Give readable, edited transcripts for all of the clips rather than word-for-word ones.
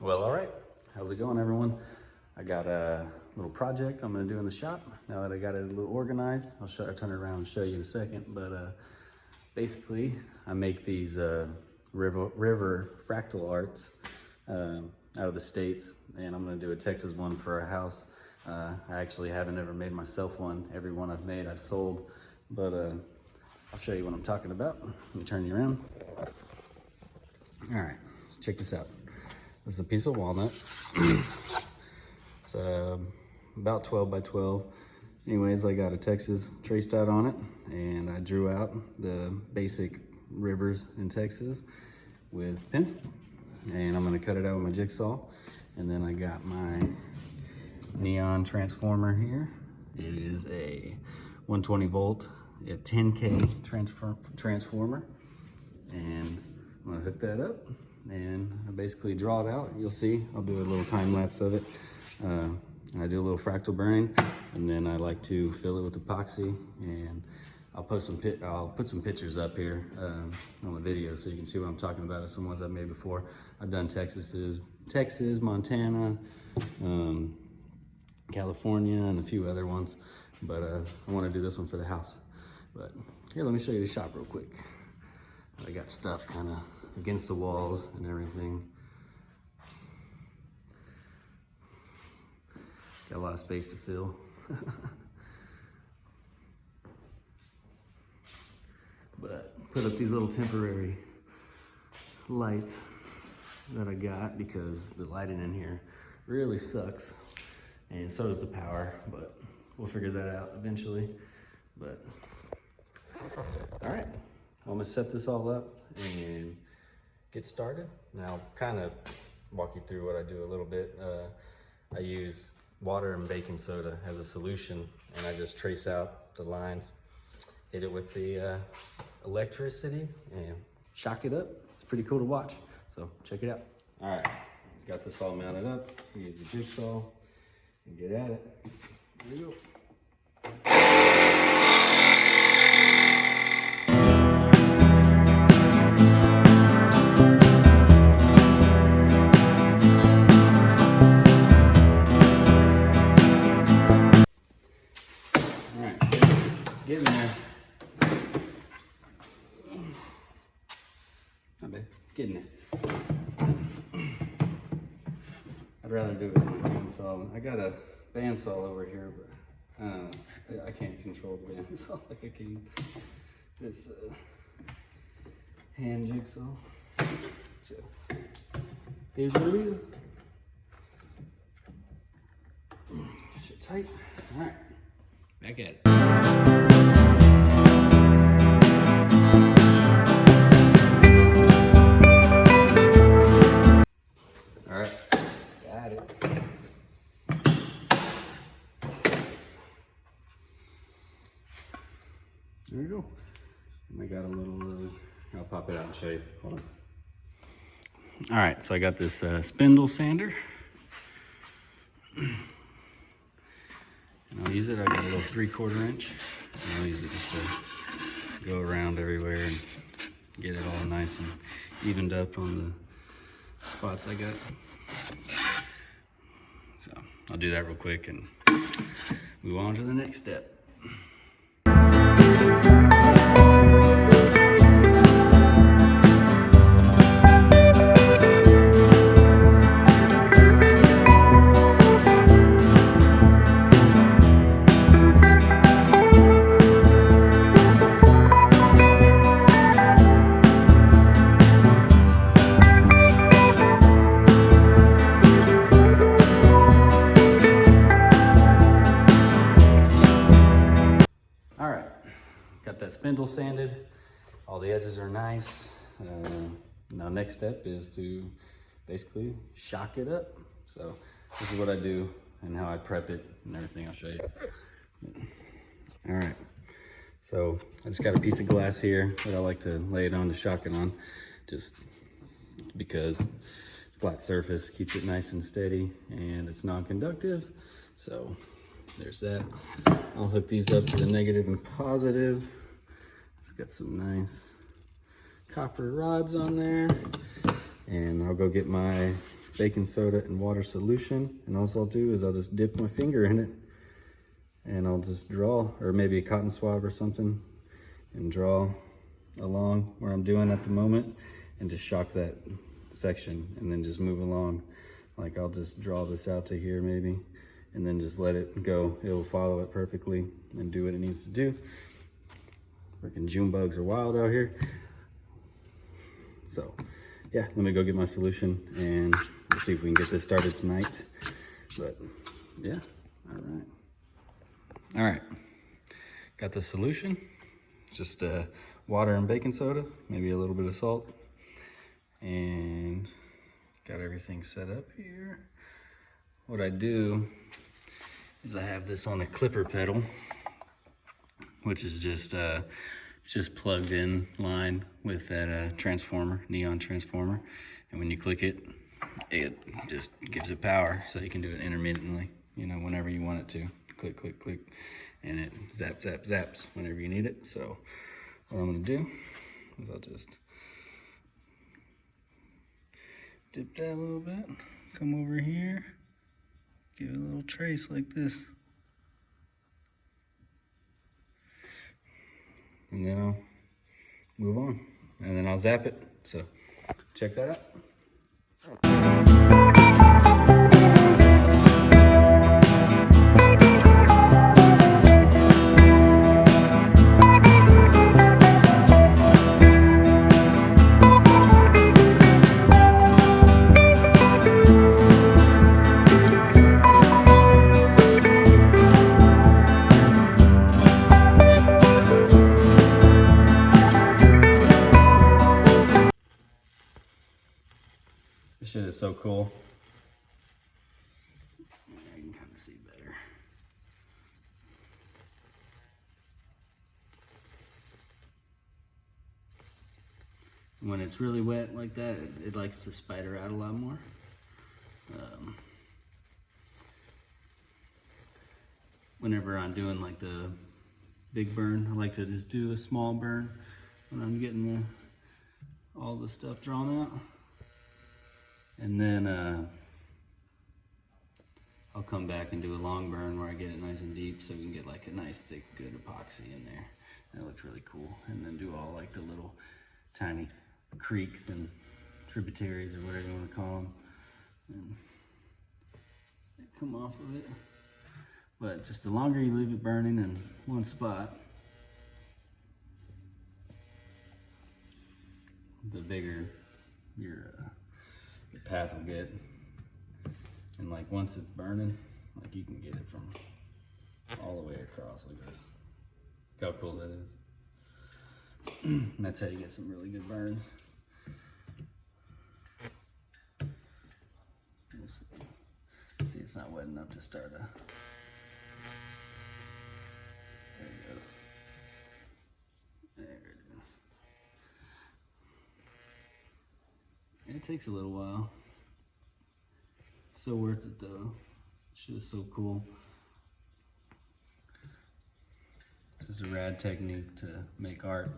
Well, all right. How's it going, everyone? I got a little project I'm gonna do in the shop. Now that I got it a little organized, I'll turn it around and show you in a second. But basically, I make these river fractal arts out of the States, and I'm gonna do a Texas one for a house. I actually haven't ever made myself one. Every one I've made, I've sold. But I'll show you what I'm talking about. Let me turn you around. All right, let's check this out. This is a piece of walnut. It's about 12 by 12. Anyways, I got a Texas traced out on it, and I drew out the basic rivers in Texas with pencil. And I'm gonna cut it out with my jigsaw. And then I got my neon transformer here. It is a 120 volt, a 10K transformer. And I'm gonna hook that up and I basically draw it out. You'll see, I'll do a little time lapse of it. I do a little fractal burning, and then I like to fill it with epoxy, and I'll put some pictures up here on the video so you can see what I'm talking about. It's some ones I've made before. I've done Texas, Montana, California, and a few other ones, but I want to do this one for the house. But here, let me show you the shop real quick. I got stuff kind of against the walls and everything. Got a lot of space to fill. But put up these little temporary lights that I got because the lighting in here really sucks, and so does the power, but we'll figure that out eventually. But all right, I'm gonna set this all up and get started. And I'll kind of walk you through what I do a little bit. I use water and baking soda as a solution, and I just trace out the lines, hit it with the electricity, and shock it up. It's pretty cool to watch, so check it out. All right, got this all mounted up. Use the jigsaw and get at it. Here we go. Getting there. Not bad. Getting there. I'd rather do it with my bandsaw. I got a bandsaw over here, but I can't control the bandsaw like I can this hand jigsaw. So, here's what it is. Shit tight. All right, back at it. There we go. And I got a little, I'll pop it out and show you. Hold on. All right, so I got this spindle sander. And I'll use it, I got a little 3/4 inch. And I'll use it just to go around everywhere and get it all nice and evened up on the spots I got. So I'll do that real quick and move on to the next step. Got that spindle sanded, all the edges are nice. Now next step is to basically shock it up. So this is what I do and how I prep it and everything. I'll show you. All right, so I just got a piece of glass here that I like to lay it on to shock it on, just because flat surface keeps it nice and steady and it's non-conductive. So there's that. I'll hook these up to the negative and positive. It's got some nice copper rods on there. And I'll go get my baking soda and water solution. And all I'll do is I'll just dip my finger in it and I'll just draw, or maybe a cotton swab or something, and draw along where I'm doing at the moment and just shock that section and then just move along. Like I'll just draw this out to here maybe and then just let it go. It'll follow it perfectly and do what it needs to do. Freaking June bugs are wild out here. So yeah, let me go get my solution and we'll see if we can get this started tonight. But yeah, all right. Got the solution. Just water and baking soda, maybe a little bit of salt. And got everything set up here. What I do is I have this on a clipper pedal, which is just it's just plugged in line with that transformer, neon transformer. And when you click it, it just gives it power, so you can do it intermittently, you know, whenever you want it to. Click, click, click, and it zap, zap, zaps whenever you need it. So what I'm gonna do is I'll just dip that a little bit, come over here, give it a little trace like this. And then I'll move on, and then I'll zap it. So check that out. This shit is so cool. I can kind of see better. When it's really wet like that, it likes to spider out a lot more. Whenever I'm doing like the big burn, I like to just do a small burn when I'm getting all the stuff drawn out. And then I'll come back and do a long burn where I get it nice and deep so we can get like a nice thick good epoxy in there. That looks really cool. And then do all like the little tiny creeks and tributaries or whatever you want to call them. And they come off of it. But just the longer you leave it burning in one spot, the bigger your path will get. And like once it's burning, like you can get it from all the way across like this. Look how cool that is. And that's how you get some really good burns. See, it's not wet enough to start a... There it goes. There it is. It takes a little while. So worth it though. Shit is so cool. This is a rad technique to make art.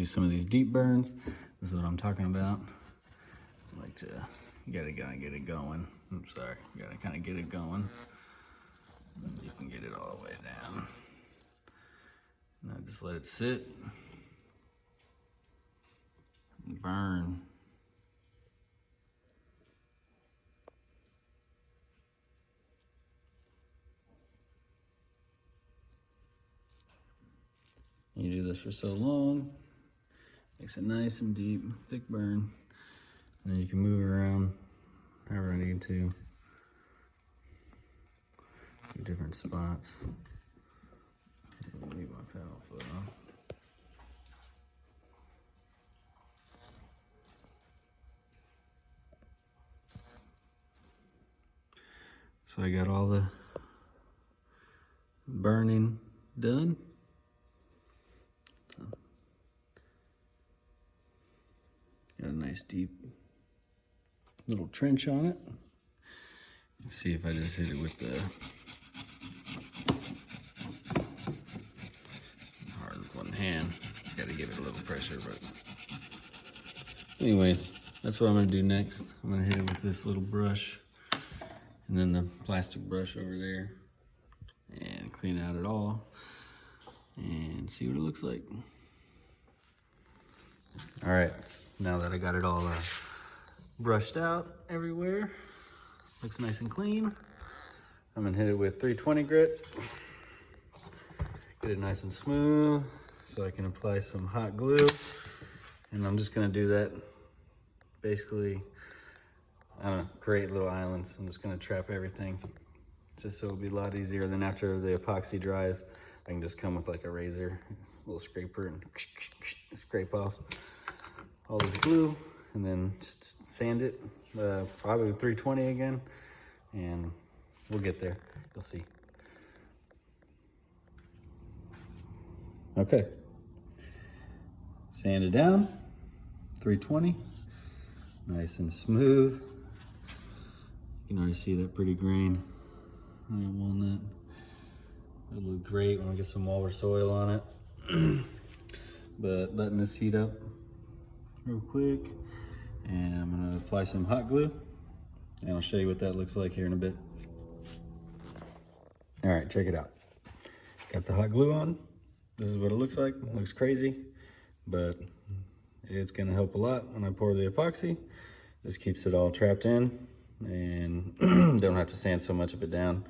Some of these deep burns. This is what I'm talking about. I like to gotta get it going. I'm sorry, gotta kind of get it going. You can get it all the way down. Now just let it sit and burn. You do this for so long, makes it nice and deep, thick burn. And then you can move it around however I need to. Different spots. Leave my paddle foot on. So I got all the burning done. So got a nice deep little trench on it. Let's see if I just hit it with the hard with one hand. Got to give it a little pressure, but anyways, that's what I'm gonna do next. I'm gonna hit it with this little brush and then the plastic brush over there and clean out it all and see what it looks like. All right, now that I got it all brushed out everywhere, looks nice and clean, I'm gonna hit it with 320 grit, get it nice and smooth so I can apply some hot glue. And I'm just gonna do that basically, I don't know, create little islands. I'm just gonna trap everything just so it'll be a lot easier. Then after the epoxy dries, I can just come with like a razor, a little scraper, and scrape off all this glue and then just sand it, probably 320 again, and we'll get there, you'll see. Okay, sand it down, 320, nice and smooth. You can already see that pretty grain, that walnut. It'll look great when we get some walrus oil on it. But letting this heat up real quick, and I'm gonna apply some hot glue, and I'll show you what that looks like here in a bit. All right, check it out. Got the hot glue on. This is what it looks like. It looks crazy, but it's gonna help a lot when I pour the epoxy. Just keeps it all trapped in, and don't have to sand so much of it down.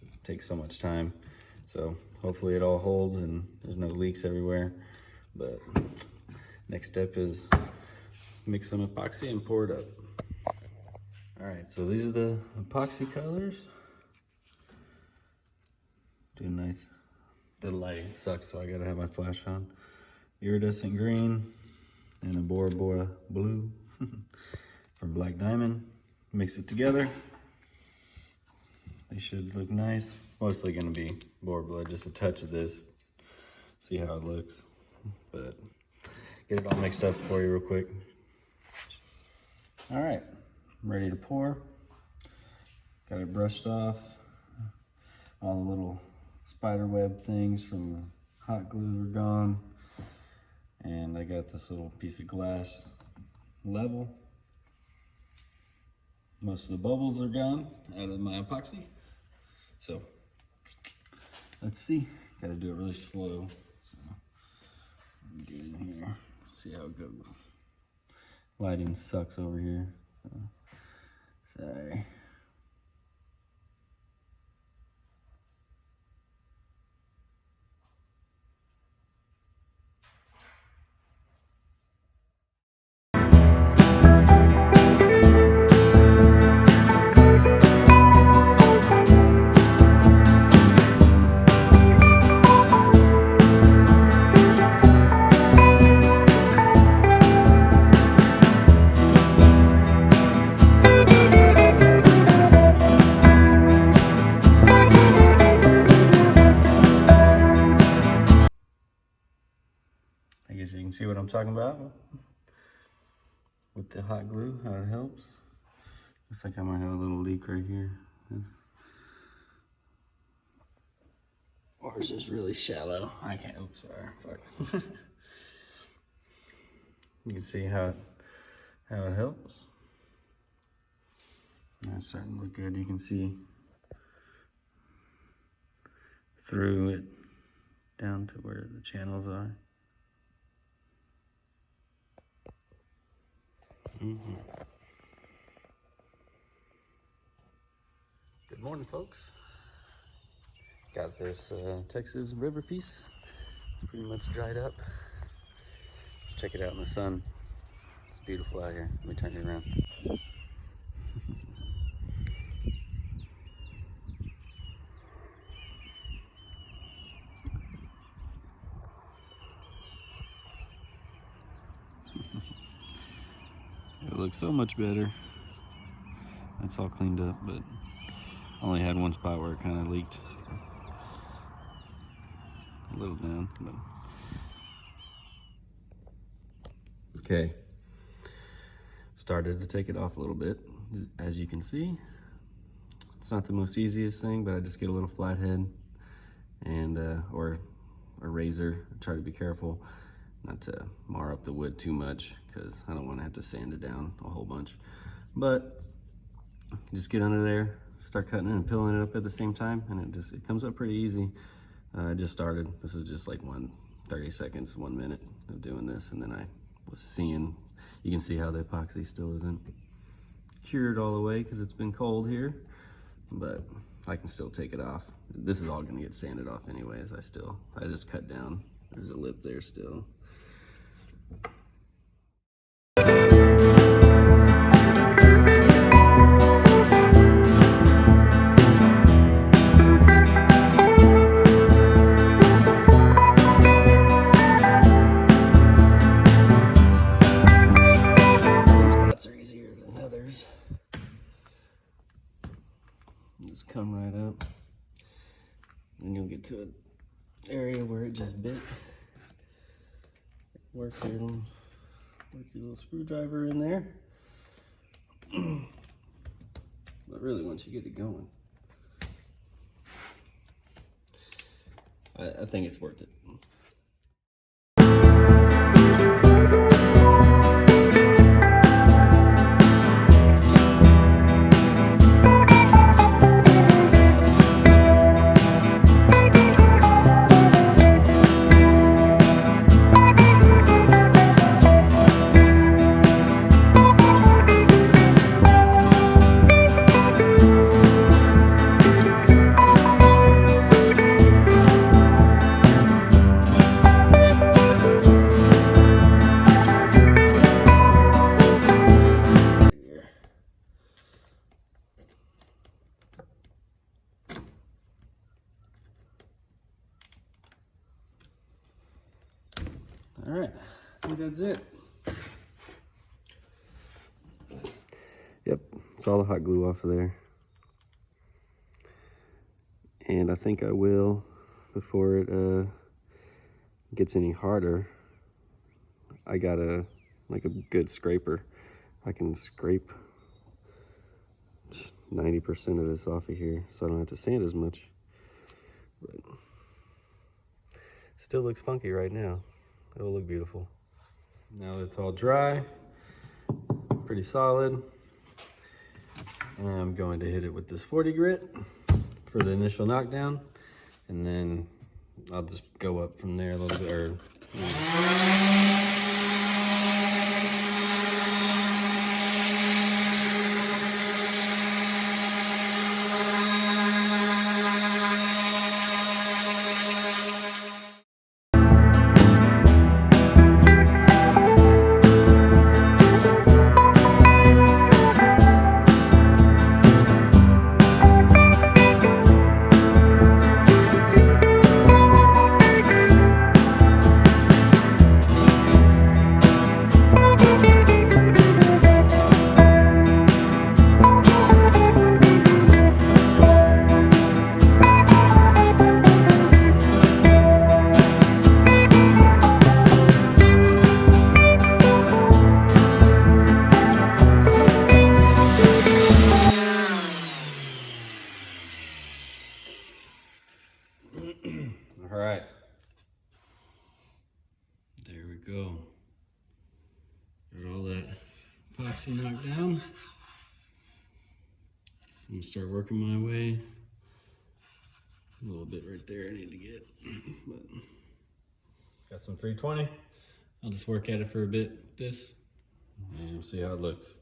It takes so much time. So hopefully it all holds and there's no leaks everywhere. But next step is mix some epoxy and pour it up. All right, so these are the epoxy colors. Do nice. The lighting sucks, so I gotta have my flash on. Iridescent green and a Bora Bora blue from Black Diamond. Mix it together. They should look nice. Mostly gonna be Bora Bora, just a touch of this. See how it looks. But get it all mixed up for you real quick. All right, I'm ready to pour. Got it brushed off. All the little spider web things from the hot glue are gone. And I got this little piece of glass level. Most of the bubbles are gone out of my epoxy. So let's see. Gotta do it really slow. So, get in here, see how it goes. Lighting sucks over here. So, sorry. I guess you can see what I'm talking about with the hot glue, how it helps. Looks like I might have a little leak right here. Or is this really shallow? I can't, oops, sorry, fuck. You can see how it helps. It's starting to look good. You can see through it down to where the channels are. Good morning, folks. Got this Texas river piece It's pretty much dried up. Let's check it out in the sun. It's beautiful out here. Let me turn it around. It looks so much better. It's all cleaned up, but I only had one spot where it kind of leaked a little down. But okay, started to take it off a little bit. As you can see, it's not the most easiest thing, but I just get a little flathead and or a razor. I try to be careful not to mar up the wood too much because I don't want to have to sand it down a whole bunch. But just get under there, start cutting it and peeling it up at the same time, and it comes up pretty easy. I just started. This is just like 30 seconds, 1 minute of doing this, and then I was seeing, you can see how the epoxy still isn't cured all the way because it's been cold here, but I can still take it off. This is all gonna get sanded off anyways. I just cut down. There's a lip there still. Just come right up, and you'll get to an area where it just bit. Work your little screwdriver in there. But really, once you get it going, I think it's worth it. All right, I think that's it. Yep, it's all the hot glue off of there. And I think I will, before it gets any harder, I got a good scraper. I can scrape 90% of this off of here, so I don't have to sand as much. But still looks funky right now. It'll look beautiful. Now that it's all dry, pretty solid, I'm going to hit it with this 40 grit for the initial knockdown, and then I'll just go up from there a little bit. All right, there we go. Got all that epoxy knocked down. I'm gonna start working my way. A little bit right there I need to get, but got some 320. I'll just work at it for a bit with this and we'll see how it looks.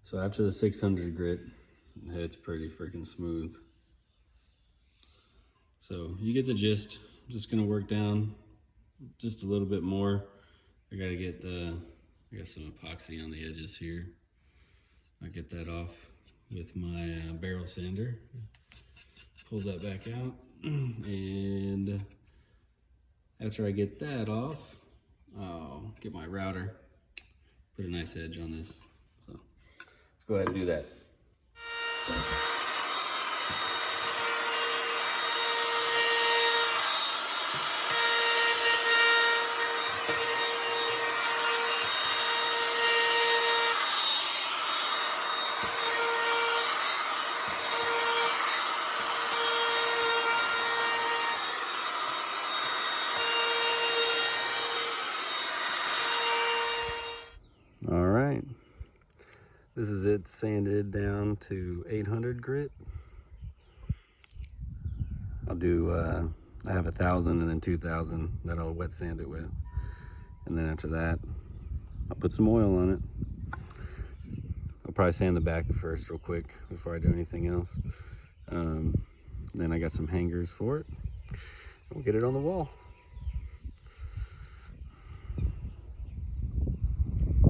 So after the 600 grit, it's pretty freaking smooth. So you get the gist. I'm just gonna work down just a little bit more. I got some epoxy on the edges here. I'll get that off with my barrel sander. Pull that back out, and after I get that off, I'll get my router, put a nice edge on this. So let's go ahead and do that. All right, this is it sanded down to 800 grit. I'll do, I have 1,000 and then 2,000 that I'll wet sand it with. And then after that, I'll put some oil on it. I'll probably sand the back first real quick before I do anything else. Then I got some hangers for it. We'll get it on the wall.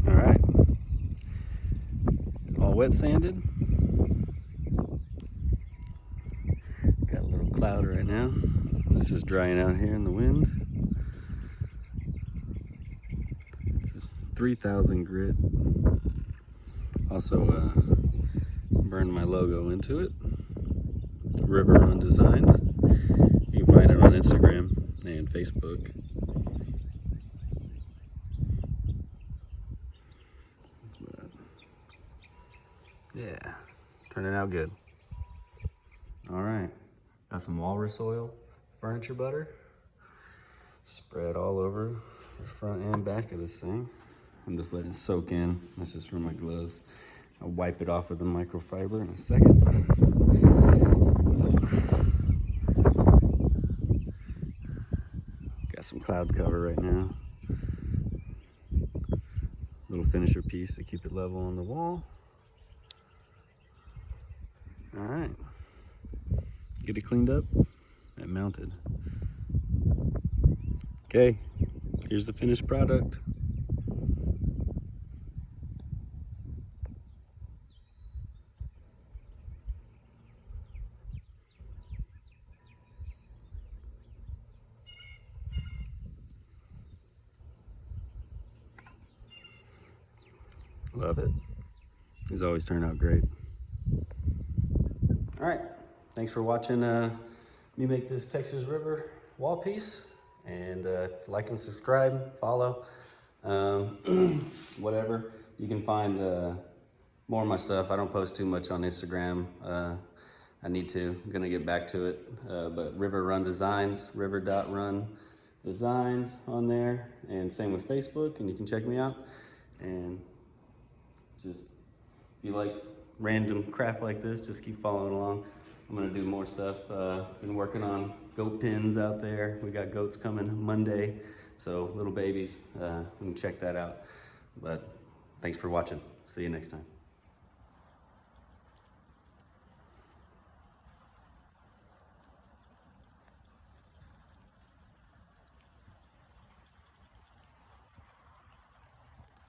All right, all wet sanded. Got a little cloud right now. It's just drying out here in the wind. It's 3,000 grit. Also burned my logo into it. River Run Designs. You can find it on Instagram and Facebook. Yeah, turning out good. All right, got some walrus oil, furniture butter, spread all over the front and back of this thing. I'm just letting it soak in. This is from my gloves. I'll wipe it off with the microfiber in a second. Got some cloud cover right now. Little finisher piece to keep it level on the wall. All right, get it cleaned up and mounted. Okay, here's the finished product. Love it. These always turn out great. All right, thanks for watching me make this Texas River wall piece. And like and subscribe, follow, whatever. You can find more of my stuff. I don't post too much on Instagram. I need to, I'm gonna get back to it. But River Run Designs, river.run designs on there. And same with Facebook, and you can check me out. And just, if you like random crap like this, just keep following along. I'm gonna do more stuff. Been working on goat pins out there. We got goats coming Monday, so little babies. You can check that out. But thanks for watching. See you next time.